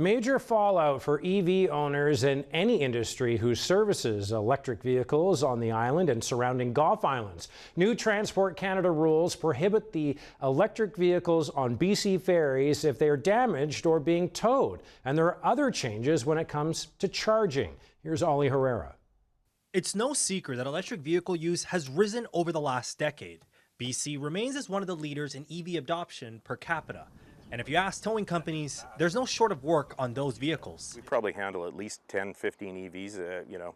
Major fallout for EV owners in any industry who services electric vehicles on the island and surrounding Gulf Islands. New Transport Canada rules prohibit the electric vehicles on BC Ferries if they are damaged or being towed. And there are other changes when it comes to charging. Here's Ollie Herrera. It's no secret that electric vehicle use has risen over the last decade. BC remains as one of the leaders in EV adoption per capita. And if you ask towing companies, there's no short of work on those vehicles. We probably handle at least 10, 15 EVs,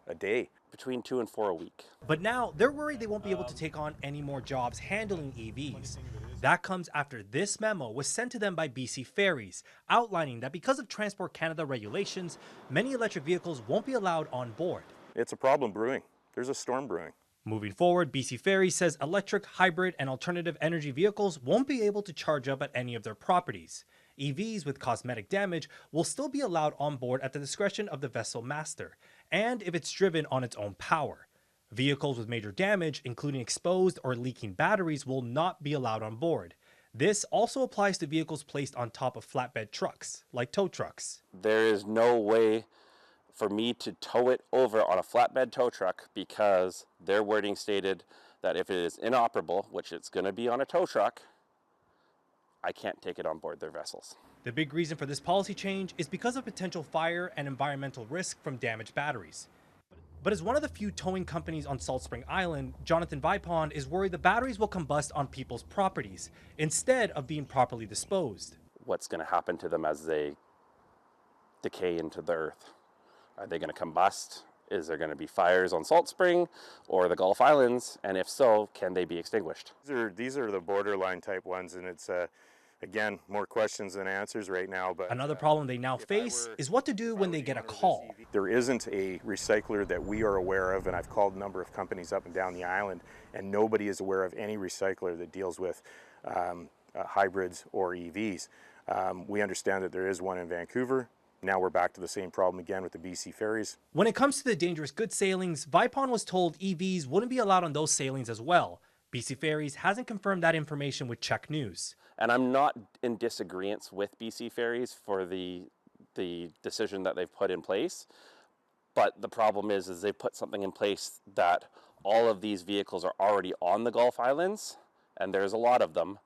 a day. Between 2 and 4 a week. But now they're worried they won't be able to take on any more jobs handling EVs. That comes after this memo was sent to them by BC Ferries, outlining that because of Transport Canada regulations, many electric vehicles won't be allowed on board. It's a problem brewing. There's a storm brewing. Moving forward, BC Ferries says electric, hybrid, and alternative energy vehicles won't be able to charge up at any of their properties. EVs with cosmetic damage will still be allowed on board at the discretion of the vessel master, and if it's driven on its own power. Vehicles with major damage, including exposed or leaking batteries, will not be allowed on board. This also applies to vehicles placed on top of flatbed trucks, like tow trucks. There is no way for me to tow it over on a flatbed tow truck because their wording stated that if it is inoperable, which it's going to be on a tow truck, I can't take it on board their vessels. The big reason for this policy change is because of potential fire and environmental risk from damaged batteries. But as one of the few towing companies on Salt Spring Island, Jonathan Vipond is worried the batteries will combust on people's properties instead of being properly disposed. What's going to happen to them as they decay into the earth? Are they going to combust? Is there going to be fires on Salt Spring or the Gulf Islands? And if so, can they be extinguished? These are the borderline type ones, and it's, again, more questions than answers right now. But another problem they now face is what to do when they get a call. There isn't a recycler that we are aware of, and I've called a number of companies up and down the island, and nobody is aware of any recycler that deals with hybrids or EVs. We understand that there is one in Vancouver. Now we're back to the same problem again with the BC Ferries. When it comes to the dangerous goods sailings, Vipond was told EVs wouldn't be allowed on those sailings as well. BC Ferries hasn't confirmed that information with Czech News. And I'm not in disagreement with BC Ferries for the decision that they've put in place. But the problem is they put something in place that all of these vehicles are already on the Gulf Islands, and there's a lot of them.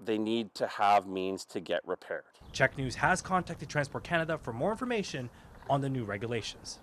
They need to have means to get repaired. Czech News has contacted Transport Canada for more information on the new regulations.